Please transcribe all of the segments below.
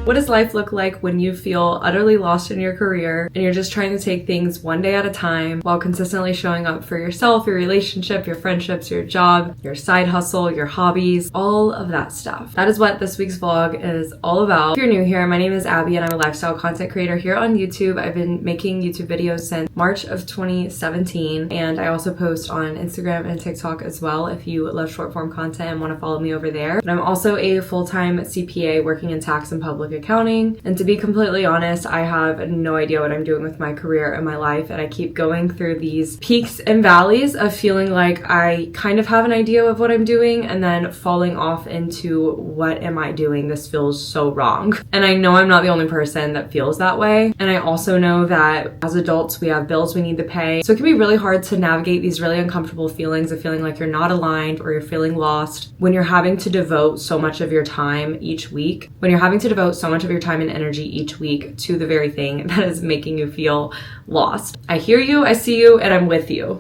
What does life look like when you feel utterly lost in your career and you're just trying to take things one day at a time while consistently showing up for yourself, your relationship, your friendships, your job, your side hustle, your hobbies, all of that stuff? That is what this week's vlog is all about. If you're new here, my name is Abby and I'm a lifestyle content creator here on YouTube. I've been making YouTube videos since March of 2017, and I also post on Instagram and TikTok as well if you love short form content and want to follow me over there. But I'm also a full-time CPA working in tax and public accounting, and to be completely honest, I have no idea what I'm doing with my career and my life, and I keep going through these peaks and valleys of feeling like I kind of have an idea of what I'm doing and then falling off into what am I doing? This feels so wrong. And I know I'm not the only person that feels that way, and I also know that as adults we have bills we need to pay, so it can be really hard to navigate these really uncomfortable feelings of feeling like you're not aligned or you're feeling lost when you're having to devote so much of your time each week, when you're having to devote so much of your time and energy each week to the very thing that is making you feel lost. I hear you, I see you, and I'm with you.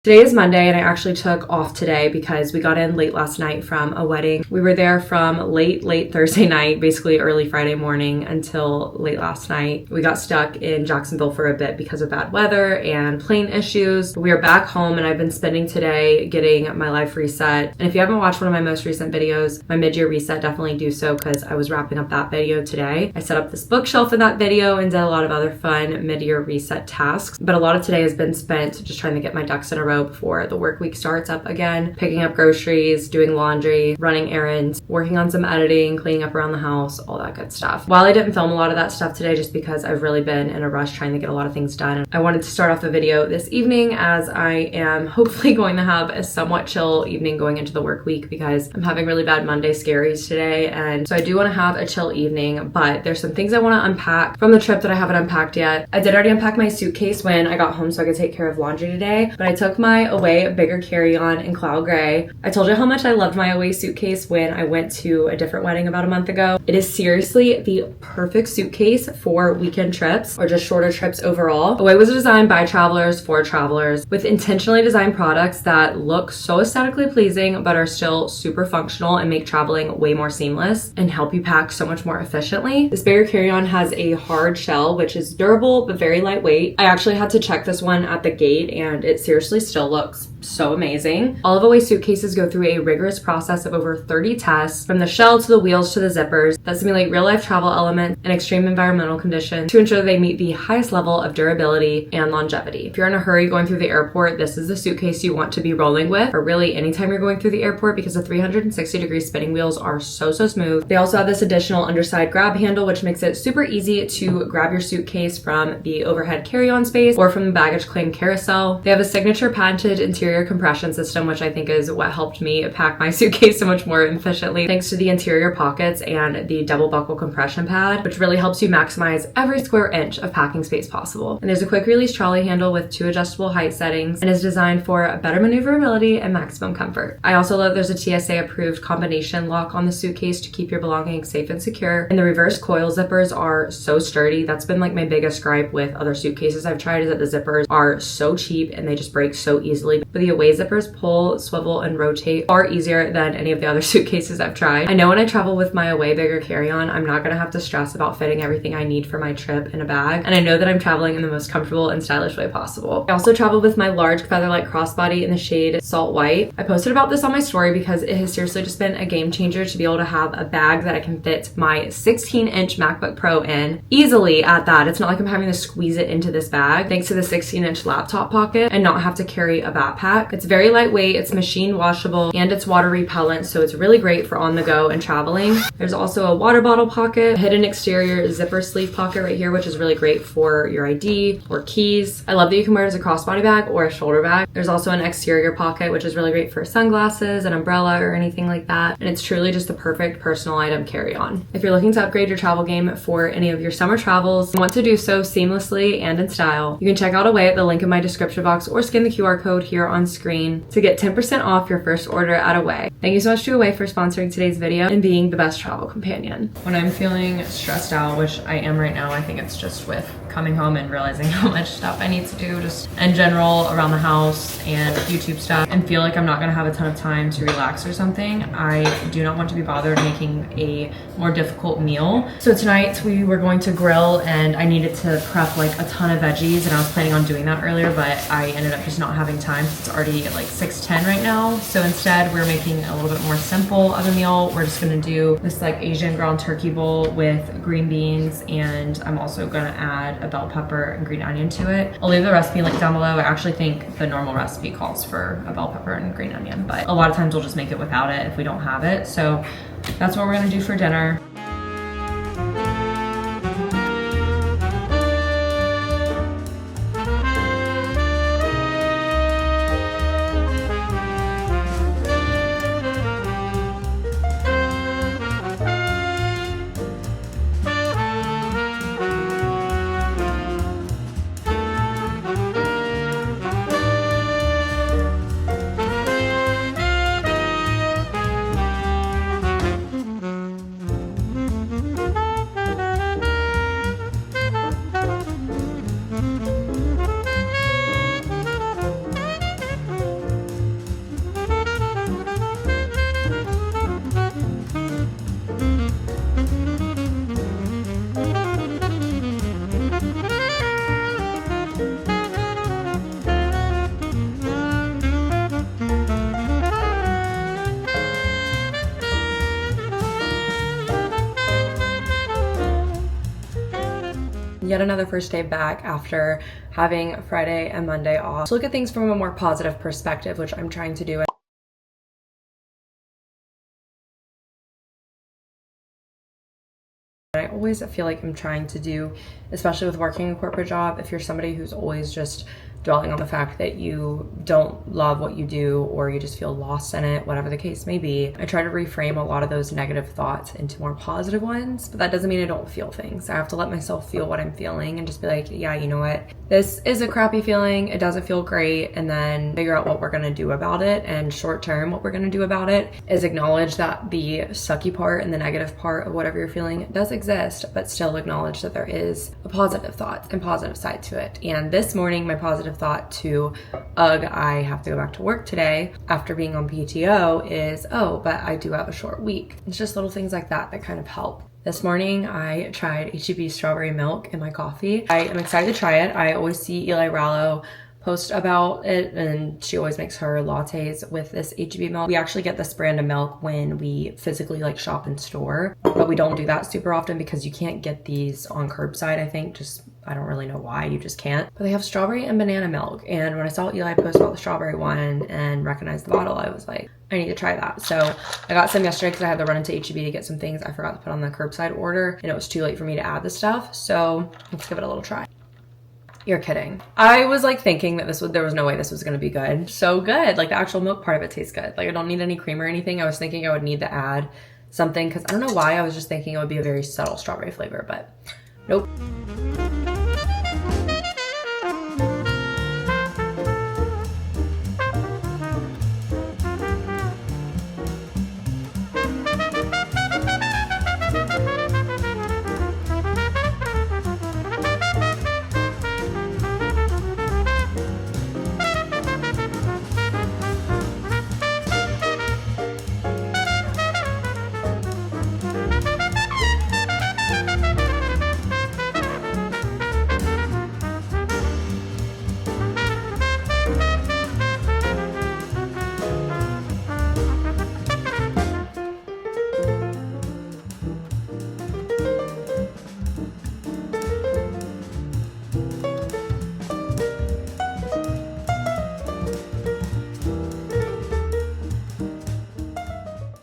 Today is Monday and I actually took off today because we got in late last night from a wedding. We were there from late Thursday night, basically early Friday morning until late last night. We got stuck in Jacksonville for a bit because of bad weather and plane issues. We are back home and I've been spending today getting my life reset. And if you haven't watched one of my most recent videos, my mid-year reset, definitely do so because I was wrapping up that video today. I set up this bookshelf in that video and did a lot of other fun mid-year reset tasks. But a lot of today has been spent just trying to get my ducks in a row before the work week starts up again, picking up groceries, doing laundry, running errands, working on some editing, cleaning up around the house, all that good stuff. While I didn't film a lot of that stuff today just because I've really been in a rush trying to get a lot of things done, I wanted to start off the video this evening as I am hopefully going to have a somewhat chill evening going into the work week because I'm having really bad Monday scaries today, and so I do want to have a chill evening, but there's some things I want to unpack from the trip that I haven't unpacked yet. I did already unpack my suitcase when I got home so I could take care of laundry today, but I took my away bigger carry-on in cloud gray. I told you how much I loved my away suitcase when I went to a different wedding about a month ago. It is seriously the perfect suitcase for weekend trips or just shorter trips overall. Away was designed by travelers for travelers with intentionally designed products that look so aesthetically pleasing but are still super functional and make traveling way more seamless and help you pack so much more efficiently. This bigger carry-on has a hard shell which is durable but very lightweight. I actually had to check this one at the gate and it seriously still looks so amazing. All of Away suitcases go through a rigorous process of over 30 tests, from the shell to the wheels to the zippers, that simulate real-life travel elements and extreme environmental conditions to ensure they meet the highest level of durability and longevity. If you're in a hurry going through the airport, this is the suitcase you want to be rolling with, or really anytime you're going through the airport, because the 360-degree spinning wheels are so smooth. They also have this additional underside grab handle which makes it super easy to grab your suitcase from the overhead carry-on space or from the baggage claim carousel. They have a signature patented interior compression system, which I think is what helped me pack my suitcase so much more efficiently, thanks to the interior pockets and the double buckle compression pad, which really helps you maximize every square inch of packing space possible. And there's a quick release trolley handle with 2 adjustable height settings and is designed for better maneuverability and maximum comfort. I also love there's a TSA approved combination lock on the suitcase to keep your belongings safe and secure, and the reverse coil zippers are so sturdy. That's been like my biggest gripe with other suitcases I've tried, is that the zippers are so cheap and they just break so easily. But the Away zippers pull, swivel, and rotate far easier than any of the other suitcases I've tried. I know when I travel with my Away bigger carry-on, I'm not gonna have to stress about fitting everything I need for my trip in a bag, and I know that I'm traveling in the most comfortable and stylish way possible. I also traveled with my large featherlight crossbody in the shade Salt White. I posted about this on my story because it has seriously just been a game changer to be able to have a bag that I can fit my 16-inch MacBook Pro in easily at that. It's not like I'm having to squeeze it into this bag thanks to the 16-inch laptop pocket and not have to carry a backpack. It's very lightweight, it's machine washable, and it's water repellent, so it's really great for on the go and traveling. There's also a water bottle pocket, a hidden exterior zipper sleeve pocket right here, which is really great for your ID or keys. I love that you can wear it as a crossbody bag or a shoulder bag. There's also an exterior pocket, which is really great for sunglasses, an umbrella, or anything like that, and it's truly just the perfect personal item carry-on. If you're looking to upgrade your travel game for any of your summer travels and want to do so seamlessly and in style, you can check out Away at the link in my description box or scan the QR code here on on screen to get 10% off your first order at Away. Thank you so much to Away for sponsoring today's video and being the best travel companion. When I'm feeling stressed out, which I am right now, I think it's just with coming home and realizing how much stuff I need to do just in general around the house and YouTube stuff, and feel like I'm not gonna have a ton of time to relax or something. I do not want to be bothered making a more difficult meal. So tonight we were going to grill, and I needed to prep like a ton of veggies, and I was planning on doing that earlier, but I ended up just not having time. It's already like 6:10 right now. So instead we're making a little bit more simple of a meal. We're just gonna do this like Asian ground turkey bowl with green beans, and I'm also gonna add a bell pepper and green onion to it. I'll leave the recipe link down below. I actually think the normal recipe calls for a bell pepper and green onion, but a lot of times we'll just make it without it if we don't have it. So that's what we're gonna do for dinner. Yet another first day back after having Friday and Monday off. So look at things from a more positive perspective, which I'm trying to do. I always feel like I'm trying to do, especially with working a corporate job, if you're somebody who's always just dwelling on the fact that you don't love what you do or you just feel lost in it, whatever the case may be, I try to reframe a lot of those negative thoughts into more positive ones. But that doesn't mean I don't feel things. I have to let myself feel what I'm feeling and just be like, yeah, you know what? This is a crappy feeling. It doesn't feel great. And then figure out what we're gonna do about it. And short term, what we're gonna do about it is acknowledge that the sucky part and the negative part of whatever you're feeling does exist, but still acknowledge that there is a positive thought and positive side to it. And this morning, my positive thought to, ugh, I have to go back to work today after being on PTO is, oh, but I do have a short week. It's just little things like that that kind of help. This morning, I tried HEB strawberry milk in my coffee. I am excited to try it. I always see Eli Rallo post about it, and she always makes her lattes with this HEB milk. We actually get this brand of milk when we physically like shop in store, but we don't do that super often because you can't get these on curbside, I think. I don't really know why, you just can't. But they have strawberry and banana milk, and when I saw Eli post about the strawberry one and recognized the bottle, I was like, I need to try that. So I got some yesterday because I had to run into HEB to get some things I forgot to put on the curbside order, and it was too late for me to add the stuff. So let's give it a little try. You're kidding. I was like thinking that there was no way this was gonna be good. So good, like the actual milk part of it tastes good. Like I don't need any cream or anything. I was thinking I would need to add something because I don't know why, I was just thinking it would be a very subtle strawberry flavor, but nope.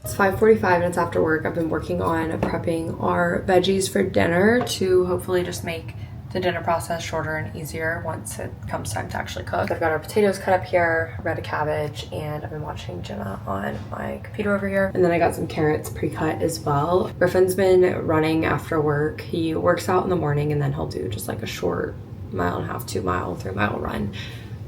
It's 5:45 minutes after work. I've been working on prepping our veggies for dinner to hopefully just make the dinner process shorter and easier once it comes time to actually cook. I've got our potatoes cut up here, red cabbage, and I've been watching Jenna on my computer over here. And then I got some carrots pre-cut as well. Griffin's been running after work. He works out in the morning and then he'll do just like a short 1.5 mile, 2 mile, 3 mile run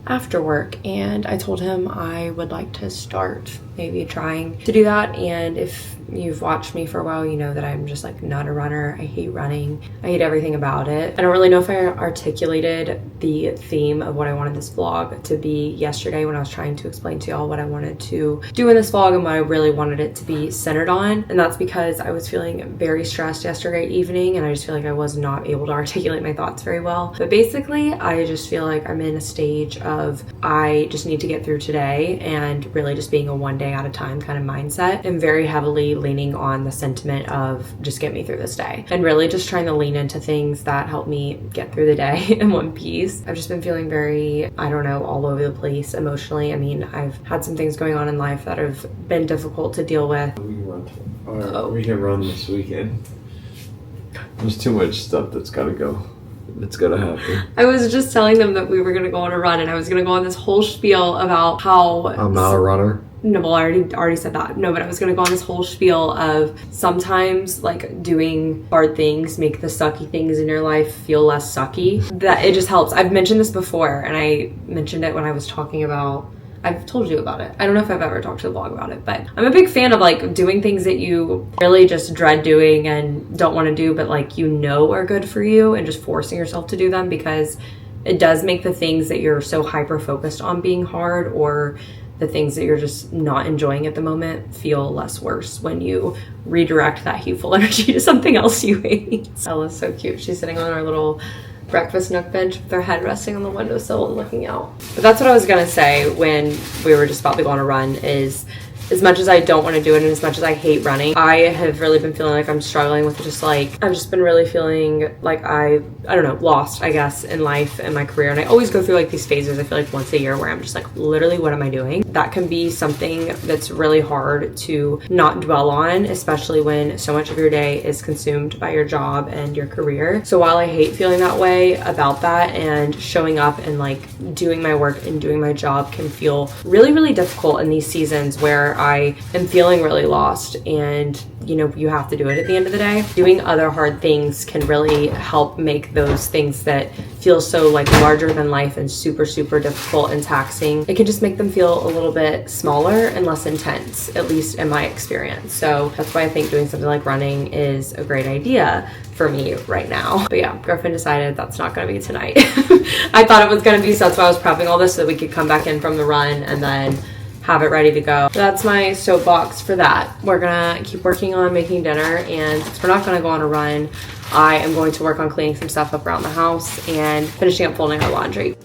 after work, and I told him I would like to start maybe trying to do that. And if you've watched me for a while, you know that I'm just like not a runner. I hate running. I hate everything about it. I don't really know if I articulated the theme of what I wanted this vlog to be yesterday when I was trying to explain to y'all what I wanted to do in this vlog and what I really wanted it to be centered on. And that's because I was feeling very stressed yesterday evening, and I just feel like I was not able to articulate my thoughts very well. But basically, I just feel like I'm in a stage of I just need to get through today, and really just being a one day at a time kind of mindset, and very heavily leaning on the sentiment of just get me through this day, and really just trying to lean into things that help me get through the day in one piece. I've just been feeling very, I don't know, all over the place emotionally. I mean, I've had some things going on in life that have been difficult to deal with. We can run this weekend. There's too much stuff that's gotta go. It's gotta happen. I was just telling them that we were gonna go on a run, and I was gonna go on this whole spiel about how I'm not a runner. No, well, I already said that. No, but I was gonna go on this whole spiel of sometimes like doing hard things make the sucky things in your life feel less sucky. That it just helps. I've mentioned this before, and I mentioned it when I was talking about, I've told you about it. I don't know if I've ever talked to the blog about it, but I'm a big fan of like doing things that you really just dread doing and don't want to do, but like you know are good for you, and just forcing yourself to do them, because it does make the things that you're so hyper focused on being hard, or the things that you're just not enjoying at the moment, feel less worse when you redirect that hateful energy to something else you hate. Ella's so cute. She's sitting on our little breakfast nook bench with her head resting on the windowsill and looking out. But that's what I was gonna say when we were just about to go on a run, is as much as I don't want to do it and as much as I hate running, I have really been feeling like I'm struggling with just like, I've just been really feeling like I don't know, lost, I guess, in life and my career. And I always go through like these phases, I feel like once a year, where I'm just like, literally, what am I doing? That can be something that's really hard to not dwell on, especially when so much of your day is consumed by your job and your career. So while I hate feeling that way about that, and showing up and like doing my work and doing my job can feel really, really difficult in these seasons where I am feeling really lost, and you know, you have to do it at the end of the day. Doing other hard things can really help make those things that feel so like larger than life and super, super difficult and taxing, it can just make them feel a little bit smaller and less intense, at least in my experience. So that's why I think doing something like running is a great idea for me right now. But yeah, Griffin decided that's not gonna be tonight. I thought it was gonna be, so that's why I was prepping all this so that we could come back in from the run and then have it ready to go. That's my soapbox for that. We're gonna keep working on making dinner, and since we're not gonna go on a run, I am going to work on cleaning some stuff up around the house and finishing up folding our laundry.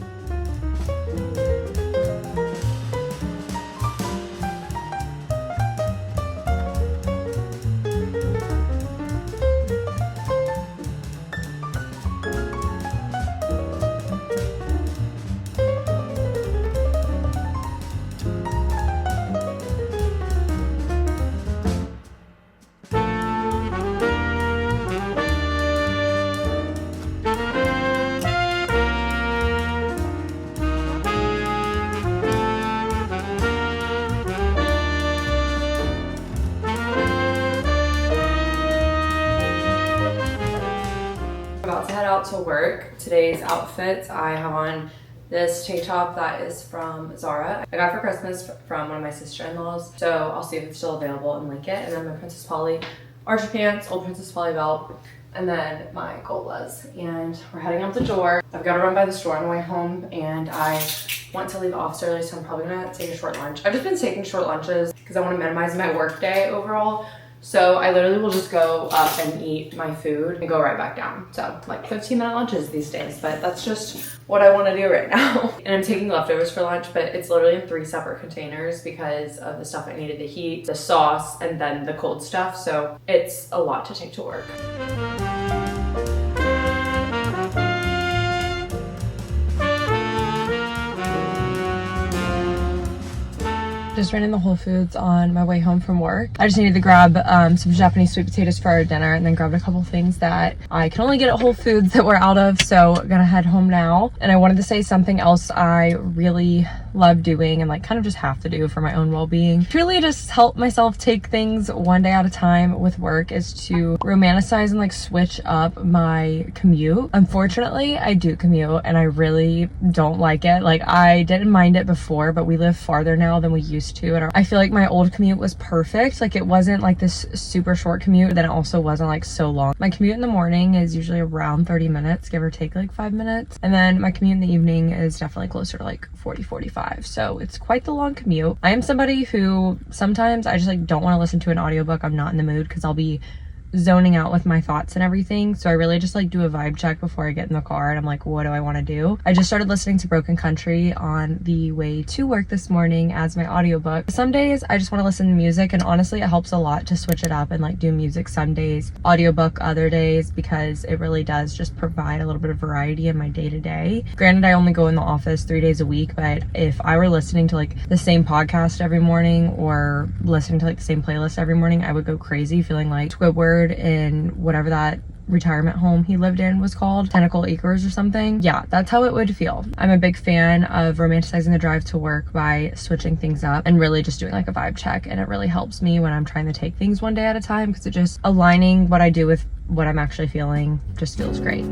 About to head out to work. Today's outfits, I have on this tank top that is from Zara. I got it for Christmas from one of my sister-in-laws, so I'll see if it's still available and link it. And then my Princess Polly Archer pants, old Princess Polly belt, and then my Golas. And we're heading out the door. I've got to run by the store on the way home, and I want to leave office early, so I'm probably gonna take a short lunch. I've just been taking short lunches because I want to minimize my work day overall. So I literally will just go up and eat my food and go right back down. So like 15-minute lunches these days, but that's just what I want to do right now. And I'm taking leftovers for lunch, but it's literally in 3 separate containers because of the stuff I needed to heat, the sauce, and then the cold stuff. So it's a lot to take to work. Just ran in the Whole Foods on my way home from work. I just needed to grab some Japanese sweet potatoes for our dinner, and then grabbed a couple things that I can only get at Whole Foods that we're out of, so I'm gonna head home now. And I wanted to say something else I really love doing and like kind of just have to do for my own well-being, truly just help myself take things one day at a time with work, is to romanticize and like switch up my commute. Unfortunately, I do commute and I really don't like it. Like, I didn't mind it before, but we live farther now than we used to, and I feel like my old commute was perfect. Like, it wasn't like this super short commute, then it also wasn't like so long. My commute in the morning is usually around 30 minutes, give or take like 5 minutes, and then my commute in the evening is definitely closer to like 40-45. So it's quite the long commute. I am somebody who sometimes I just like don't want to listen to an audiobook. I'm not in the mood because I'll be zoning out with my thoughts and everything. So I really just like do a vibe check before I get in the car, and I'm like, what do I want to do? I just started listening to Broken Country on the way to work this morning as my audiobook. Some days I just want to listen to music, and honestly it helps a lot to switch it up and like do music some days, audiobook other days, because it really does just provide a little bit of variety in my day-to-day. Granted, I only go in the office 3 days a week, but if I were listening to like the same podcast every morning or listening to like the same playlist every morning, I would go crazy, feeling like Squidward in whatever that retirement home he lived in was called, Tentacle Acres or something. Yeah, that's how it would feel. I'm a big fan of romanticizing the drive to work by switching things up and really just doing like a vibe check, and it really helps me when I'm trying to take things one day at a time, because it just aligning what I do with what I'm actually feeling just feels great.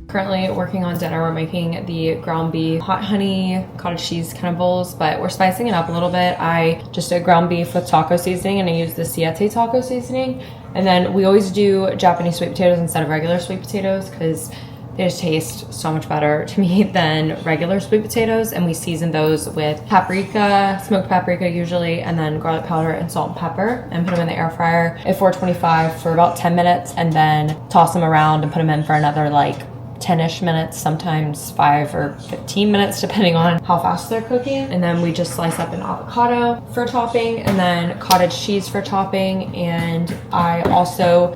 Currently working on dinner. We're making the ground beef, hot honey, cottage cheese kind of bowls, but we're spicing it up a little bit. I just did ground beef with taco seasoning, and I use the siete taco seasoning. And then we always do Japanese sweet potatoes instead of regular sweet potatoes, because they just taste so much better to me than regular sweet potatoes. And we season those with paprika, smoked paprika usually, and then garlic powder and salt and pepper, and put them in the air fryer at 425 for about 10 minutes, and then toss them around and put them in for another like 10-ish minutes, sometimes 5 or 15 minutes, depending on how fast they're cooking. And then we just slice up an avocado for topping, and then cottage cheese for topping. And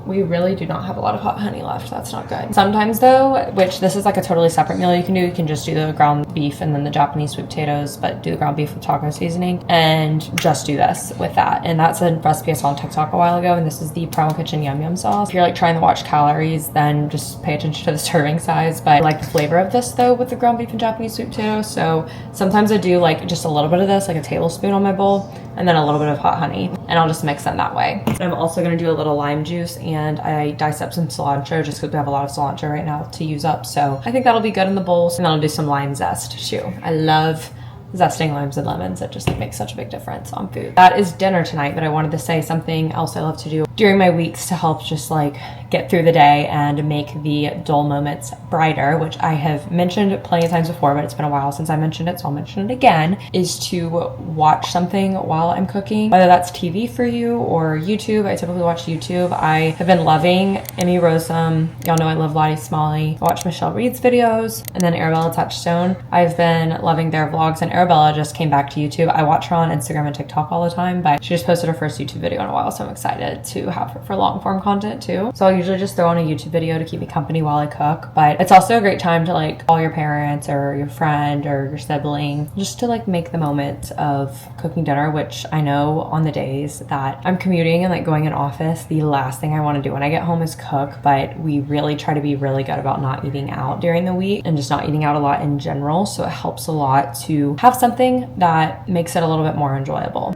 we really do not have a lot of hot honey left. That's not good. Sometimes though, which this is like a totally separate meal you can just do the ground beef and then the Japanese sweet potatoes, but do the ground beef with taco seasoning and just do this with that. And that's a recipe I saw on TikTok a while ago, and this is the Primal Kitchen Yum Yum sauce. If you're like trying to watch calories, then just pay attention to the serving size. But I like the flavor of this though with the ground beef and Japanese sweet potato. So sometimes I do like just a little bit of this, like a tablespoon on my bowl, and then a little bit of hot honey, and I'll just mix them that way. I'm also gonna do a little lime juice, and I diced up some cilantro just because we have a lot of cilantro right now to use up. So I think that'll be good in the bowls, and then I'll do some lime zest too. I love zesting limes and lemons. It just makes such a big difference on food. That is dinner tonight, but I wanted to say something else I love to do during my weeks to help just like get through the day and make the dull moments brighter, which I have mentioned plenty of times before, but it's been a while since I mentioned it, so I'll mention it again, is to watch something while I'm cooking, whether that's TV for you or YouTube. I typically watch YouTube. I have been loving Emmy Rossum. Y'all know I love Lottie Smalley. I watch Michelle Reed's videos, and then Arabella Touchstone. I've been loving their vlogs, and Arabella just came back to YouTube. I watch her on Instagram and TikTok all the time, but she just posted her first YouTube video in a while, so I'm excited to have her for long form content too. So I'll usually just throw on a YouTube video to keep me company while I cook, but it's also a great time to like call your parents or your friend or your sibling just to like make the moment of cooking dinner, which I know on the days that I'm commuting and like going in office, the last thing I want to do when I get home is cook. But we really try to be really good about not eating out during the week and just not eating out a lot in general, so it helps a lot to have something that makes it a little bit more enjoyable.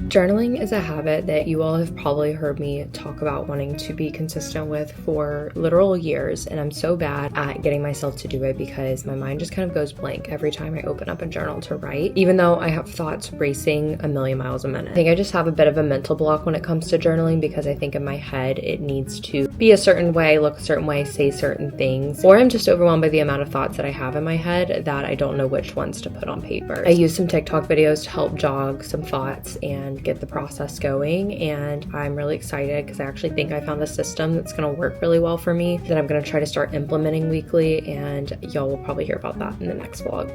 Journaling is a habit that you all have probably heard me talk about wanting to be consistent with for literal years, and I'm so bad at getting myself to do it because my mind just kind of goes blank every time I open up a journal to write, even though I have thoughts racing a million miles a minute. I think I just have a bit of a mental block when it comes to journaling because I think in my head it needs to be a certain way, look a certain way, say certain things, or I'm just overwhelmed by the amount of thoughts that I have in my head that I don't know which ones to put on paper. I use some TikTok videos to help jog some thoughts and get the process going, and I'm really excited because I actually think I found a system that's going to work really well for me that I'm going to try to start implementing weekly, and y'all will probably hear about that in the next vlog.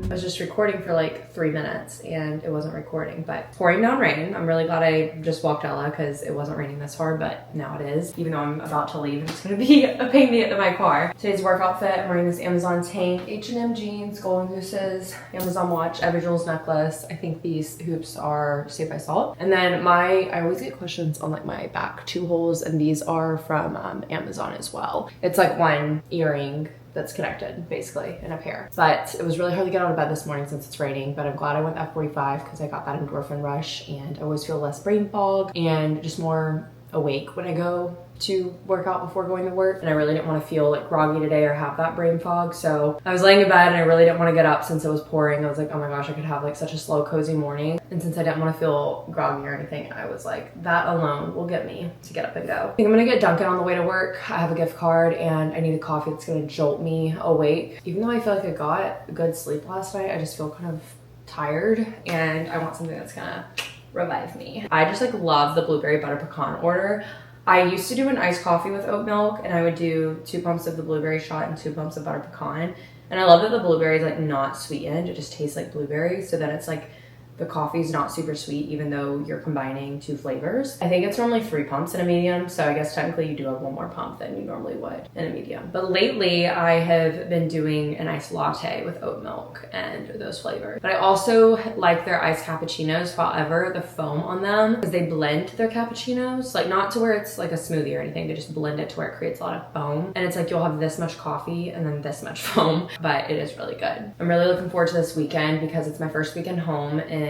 I was just recording for like 3 minutes and it wasn't recording, but pouring down rain. I'm really glad I just walked Ella because it wasn't raining this hard, but now it is. Even though I'm about to leave, it's gonna be a pain to get to my car. Today's work outfit, I'm wearing this Amazon tank, H&M jeans, golden gooses, Amazon watch, Every Jewels necklace. I think these hoops are Saved by Salt. And then I always get questions on like my back 2 holes, and these are from Amazon as well. It's like one earring that's connected basically in a pair. But it was really hard to get out of bed this morning since it's raining, but I'm glad I went F45 because I got that endorphin rush, and I always feel less brain fog and just more awake when I go to work out before going to work. And I really didn't want to feel like groggy today or have that brain fog. So I was laying in bed and I really didn't want to get up since it was pouring. I was like, oh my gosh, I could have like such a slow, cozy morning. And since I didn't want to feel groggy or anything, I was like, that alone will get me to get up and go. I think I'm gonna get Dunkin' on the way to work. I have a gift card and I need a coffee that's gonna jolt me awake. Even though I feel like I got good sleep last night, I just feel kind of tired and I want something that's gonna revive me. I just like love the blueberry butter pecan order. I used to do an iced coffee with oat milk, and I would do 2 pumps of the blueberry shot and 2 pumps of butter pecan. And I love that the blueberry is like not sweetened. It just tastes like blueberries, so that it's like the coffee is not super sweet even though you're combining 2 flavors. I think it's normally 3 pumps in a medium, so I guess technically you do have 1 more pump than you normally would in a medium. But lately I have been doing an iced latte with oat milk and those flavors. But I also like their iced cappuccinos, however, the foam on them, because they blend their cappuccinos, like not to where it's like a smoothie or anything, they just blend it to where it creates a lot of foam. And it's like you'll have this much coffee and then this much foam, but it is really good. I'm really looking forward to this weekend because it's my first weekend home in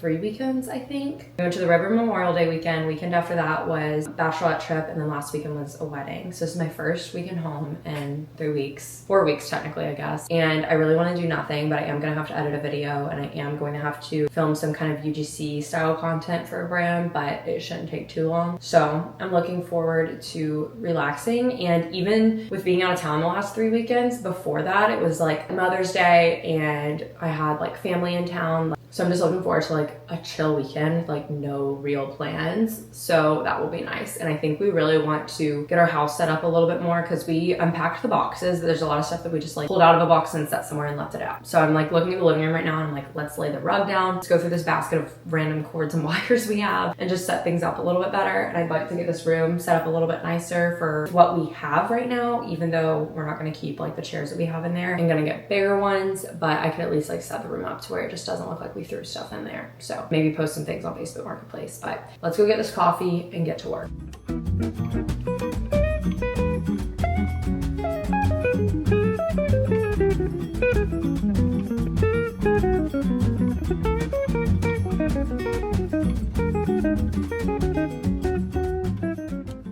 3 weekends, I think. We went to the River Memorial Day weekend. Weekend after that was a bachelorette trip, and then last weekend was a wedding. So this is my first weekend home in 3 weeks, 4 weeks technically, I guess. And I really want to do nothing, but I am gonna have to edit a video, and I am going to have to film some kind of UGC style content for a brand, but it shouldn't take too long. So I'm looking forward to relaxing. And even with being out of town the last 3 weekends, before that, it was like Mother's Day, and I had like family in town. So I'm just looking forward to like a chill weekend with like no real plans. So that will be nice. And I think we really want to get our house set up a little bit more because we unpacked the boxes. There's a lot of stuff that we just like pulled out of a box and set somewhere and left it out. So I'm like looking at the living room right now and I'm like, let's lay the rug down. Let's go through this basket of random cords and wires we have and just set things up a little bit better. And I'd like to get this room set up a little bit nicer for what we have right now, even though we're not gonna keep like the chairs that we have in there. I'm gonna get bigger ones, but I can at least like set the room up to where it just doesn't look like we threw stuff in there. So maybe post some things on Facebook Marketplace, but let's go get this coffee and get to work.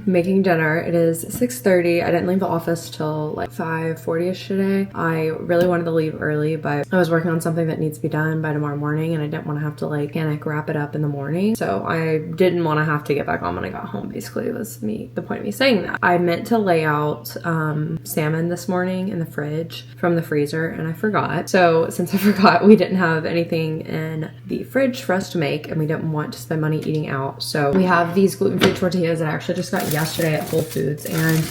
Making dinner. It is 6:30. I didn't leave the office till like 5:40ish today. I really wanted to leave early, but I was working on something that needs to be done by tomorrow morning and I didn't want to have to like panic wrap it up in the morning. So I didn't want to have to get back on when I got home. Basically, it was the point of me saying that. I meant to lay out salmon this morning in the fridge from the freezer and I forgot. So since I forgot, we didn't have anything in the fridge for us to make and we didn't want to spend money eating out. So we have these gluten-free tortillas that I actually just got yesterday at Whole Foods, and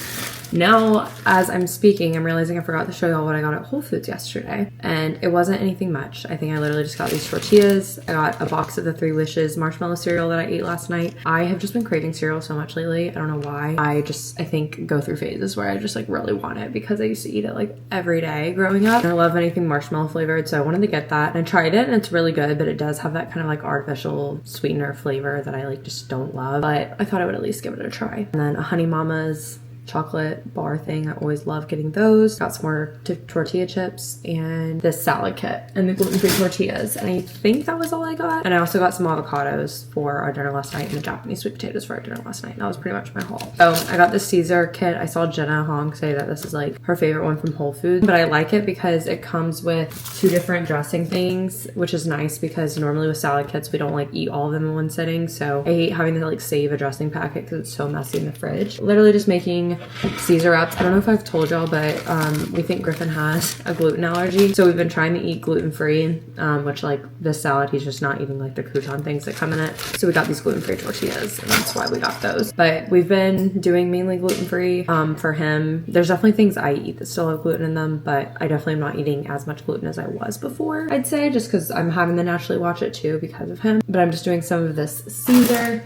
now as I'm speaking I'm realizing I forgot to show y'all what I got at Whole Foods yesterday, and it wasn't anything much. I think I literally just got these tortillas. I got a box of the 3 Wishes marshmallow cereal that I ate last night. I have just been craving cereal so much lately. I don't know why. I think go through phases where I just like really want it because I used to eat it like every day growing up, and I love anything marshmallow flavored, so I wanted to get that. And I tried it and it's really good, but it does have that kind of like artificial sweetener flavor that I like just don't love, but I thought I would at least give it a try. And then a Honey Mama's chocolate bar thing. I always love getting those. Got some more tortilla chips and this salad kit and the gluten-free tortillas. And I think that was all I got. And I also got some avocados for our dinner last night and the Japanese sweet potatoes for our dinner last night. And that was pretty much my haul. So I got the Caesar kit. I saw Jenna Hong say that this is like her favorite one from Whole Foods, but I like it because it comes with 2 different dressing things, which is nice because normally with salad kits, we don't like eat all of them in one sitting. So I hate having to like save a dressing packet because it's so messy in the fridge. Literally just making Caesar wraps. I don't know if I've told y'all, but we think Griffin has a gluten allergy. So we've been trying to eat gluten-free, which like this salad, he's just not eating like the crouton things that come in it. So we got these gluten-free tortillas and that's why we got those. But we've been doing mainly gluten-free for him. There's definitely things I eat that still have gluten in them, but I definitely am not eating as much gluten as I was before, I'd say, just because I'm having to naturally watch it too because of him. But I'm just doing some of this Caesar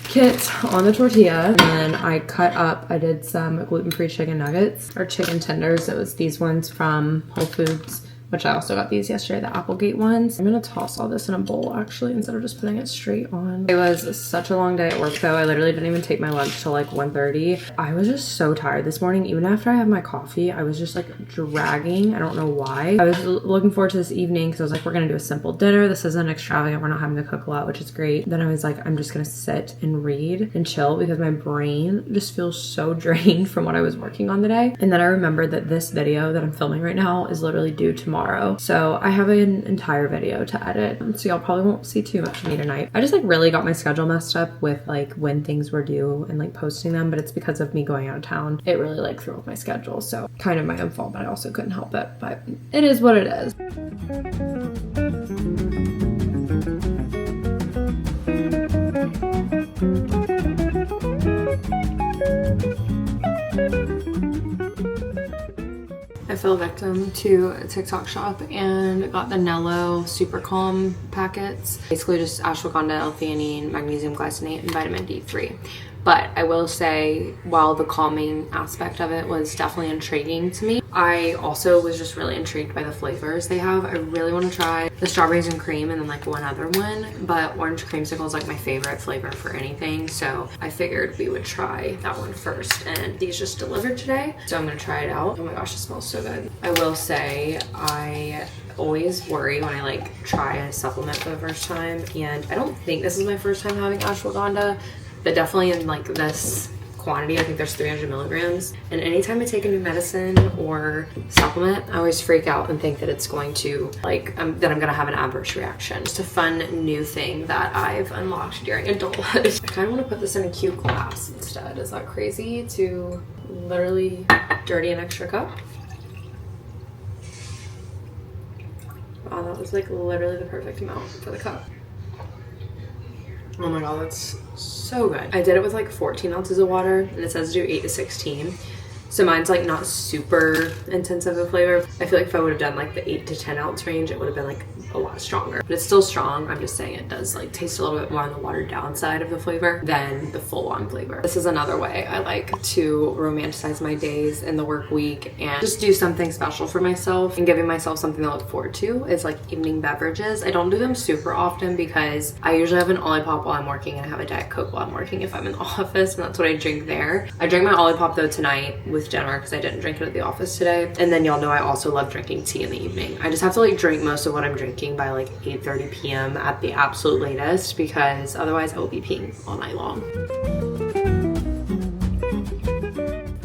kit on the tortilla, and then I did some gluten-free chicken nuggets or chicken tenders. It was these ones from Whole Foods, which I also got these yesterday, the Applegate ones. I'm gonna toss all this in a bowl actually instead of just putting it straight on. It was such a long day at work though. I literally didn't even take my lunch till like 1:30. I was just so tired this morning. Even after I had my coffee, I was just like dragging. I don't know why. I was looking forward to this evening because I was like, we're gonna do a simple dinner. This isn't extravagant. We're not having to cook a lot, which is great. Then I was like, I'm just gonna sit and read and chill because my brain just feels so drained from what I was working on today. And then I remembered that this video that I'm filming right now is literally due tomorrow. So I have an entire video to edit. So y'all probably won't see too much of me tonight. I just like really got my schedule messed up with like when things were due and like posting them, but it's because of me going out of town. It really like threw off my schedule. So kind of my own fault, but I also couldn't help it. But it is what it is. I fell victim to a TikTok shop and got the Nello Super Calm packets. Basically just ashwagandha, L-theanine, magnesium glycinate, and vitamin D3. But I will say, while the calming aspect of it was definitely intriguing to me, I also was just really intrigued by the flavors they have. I really want to try the strawberries and cream and then like one other one, but orange creamsicle is like my favorite flavor for anything. So I figured we would try that one first, and these just delivered today. So I'm gonna try it out. Oh my gosh, it smells so good. I will say I always worry when I like try a supplement for the first time, and I don't think this is my first time having ashwagandha, but definitely in like this quantity, I think there's 300 milligrams. And anytime I take a new medicine or supplement, I always freak out and think that it's going to like, that I'm gonna have an adverse reaction. Just a fun new thing that I've unlocked during adulthood. I kind of want to put this in a cute glass instead. Is that crazy to literally dirty an extra cup? Wow, that was like literally the perfect amount for the cup. Oh my god, that's so good. I did it with like 14 ounces of water, and it says to do 8 to 16. So mine's like not super intensive of flavor. I feel like if I would have done like the 8 to 10 ounce range, it would have been like a lot stronger. But it's still strong. I'm just saying it does like taste a little bit more on the watered down side of the flavor than the full on flavor. This is another way I like to romanticize my days in the work week and just do something special for myself, and giving myself something to look forward to is like evening beverages. I don't do them super often because I usually have an Olipop while I'm working and I have a Diet Coke while I'm working if I'm in the office, and that's what I drink there. I drank my Olipop though tonight with Jenner because I didn't drink it at the office today. And then y'all know I also love drinking tea in the evening. I just have to like drink most of what I'm drinking by like 8:30 p.m. at the absolute latest, because otherwise I will be peeing all night long.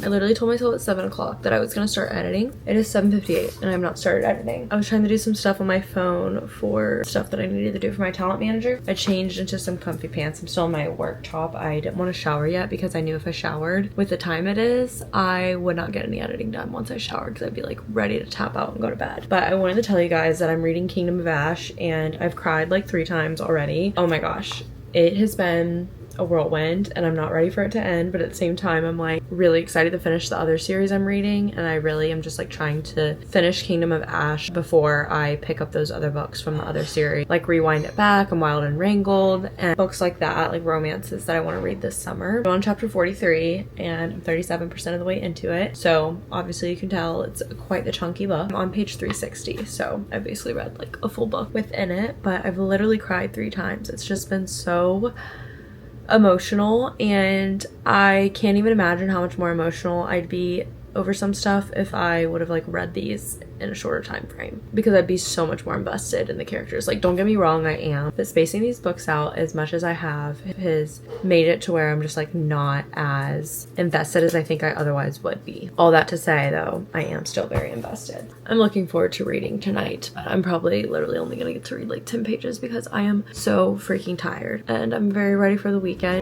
I literally told myself at 7 o'clock that I was gonna start editing. It is 7:58 and I have not started editing. I was trying to do some stuff on my phone for stuff that I needed to do for my talent manager. I changed into some comfy pants. I'm still in my work top. I didn't want to shower yet because I knew if I showered with the time it is, I would not get any editing done once I showered because I'd be like ready to tap out and go to bed. But I wanted to tell you guys that I'm reading Kingdom of Ash and I've cried like 3 times already. Oh my gosh. It has been a whirlwind and I'm not ready for it to end, but at the same time I'm like really excited to finish the other series I'm reading, and I really am just like trying to finish Kingdom of Ash before I pick up those other books from the other series, like Rewind It Back and Wild and Wrangled and books like that, like romances that I want to read this summer. I'm on chapter 43 and I'm 37% of the way into it, so obviously you can tell it's quite the chunky book. I'm on page 360, so I basically read like a full book within it, but I've literally cried 3 times. It's just been so emotional, and I can't even imagine how much more emotional I'd be over some stuff if I would have like read these in a shorter time frame, because I'd be so much more invested in the characters. Like, don't get me wrong, I am, but spacing these books out as much as I have has made it to where I'm just like not as invested as I think I otherwise would be. All that to say though, I am still very invested. I'm looking forward to reading tonight, but I'm probably literally only gonna get to read like 10 pages because I am so freaking tired and I'm very ready for the weekend.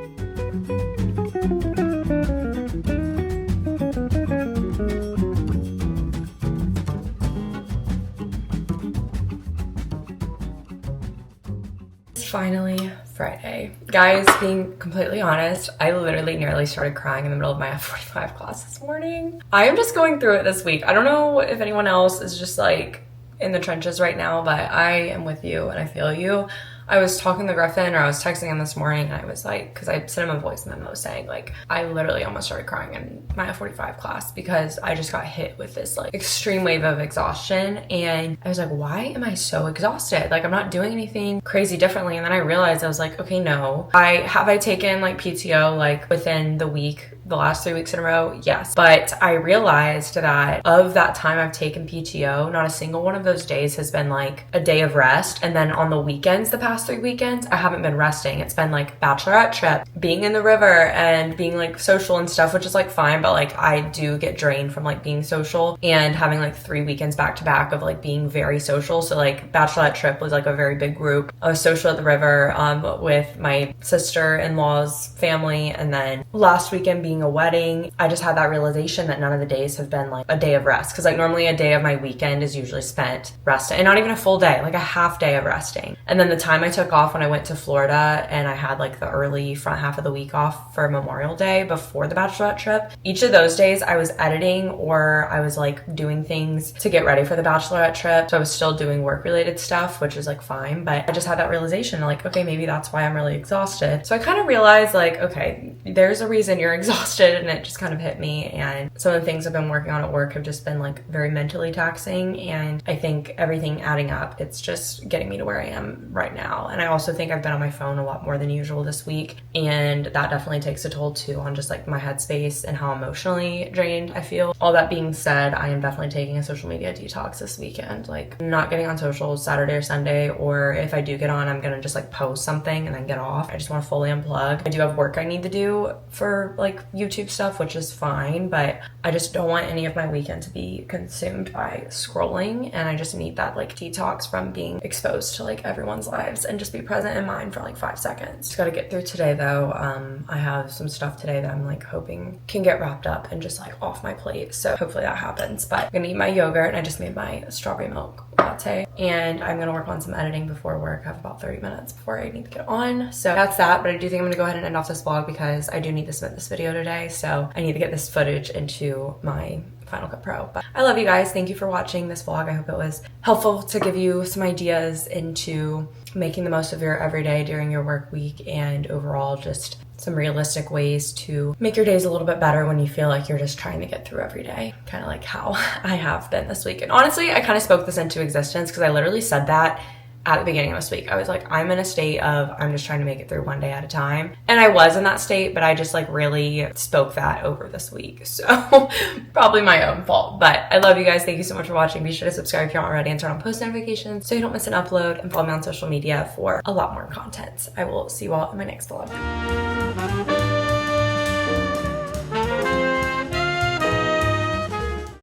finally Friday. Guys, being completely honest, I literally nearly started crying in the middle of my F45 class this morning. I am just going through it this week. I don't know if anyone else is just like in the trenches right now, but I am with you and I feel you. I was talking to Griffin, or I was texting him this morning, and I was like, because I sent him a voice memo saying like, I literally almost started crying in my F45 class because I just got hit with this like extreme wave of exhaustion. And I was like, why am I so exhausted? Like, I'm not doing anything crazy differently. And then I realized, I was like, okay, no. I taken like PTO like within the week, the last 3 weeks in a row? Yes. But I realized that of that time I've taken PTO, not a single one of those days has been like a day of rest. And then on the weekends, the past 3 weekends, I haven't been resting. It's been like bachelorette trip, being in the river and being like social and stuff, which is like fine. But like I do get drained from like being social and having like 3 weekends back to back of like being very social. So like bachelorette trip was like a very big group. I was social at the river with my sister-in-law's family. And then last weekend being a wedding, I just had that realization that none of the days have been like a day of rest. Cause like normally a day of my weekend is usually spent resting, and not even a full day, like a half day of resting. And then the time I took off when I went to Florida and I had like the early front half of the week off for Memorial Day before the bachelorette trip, each of those days I was editing or I was like doing things to get ready for the bachelorette trip. So I was still doing work related stuff, which is like fine, but I just had that realization like, okay, maybe that's why I'm really exhausted. So I kind of realized like, okay, there's a reason you're exhausted, and it just kind of hit me. And some of the things I've been working on at work have just been like very mentally taxing, and I think everything adding up, it's just getting me to where I am right now. And I also think I've been on my phone a lot more than usual this week, and that definitely takes a toll too on just like my headspace and how emotionally drained I feel. All that being said, I am definitely taking a social media detox this weekend, like not getting on socials Saturday or Sunday, or if I do get on, I'm gonna just like post something and then get off. I just want to fully unplug. I do have work I need to do for like YouTube stuff, which is fine, but I just don't want any of my weekend to be consumed by scrolling, and I just need that like detox from being exposed to like everyone's lives and just be present in mine for like 5 seconds. Just gotta get through today though. I have some stuff today that I'm like hoping can get wrapped up and just like off my plate, so hopefully that happens. But I'm gonna eat my yogurt, and I just made my strawberry milk latte, and I'm gonna work on some editing before work. I have about 30 minutes before I need to get on, so that's that. But I do think I'm gonna go ahead and end off this vlog because I do need to submit this video today, so I need to get this footage into my Final Cut Pro. But I love you guys. Thank you for watching this vlog. I hope it was helpful to give you some ideas into making the most of your everyday during your work week, and overall just some realistic ways to make your days a little bit better when you feel like you're just trying to get through every day, kind of like how I have been this week. And honestly, I kind of spoke this into existence because I literally said that at the beginning of this week. I was like, I'm in a state of I'm just trying to make it through one day at a time. And I was in that state, but I just like really spoke that over this week. So probably my own fault. But I love you guys. Thank you so much for watching. Be sure to subscribe if you're not already and turn on post notifications so you don't miss an upload, and follow me on social media for a lot more content. I will see you all in my next vlog.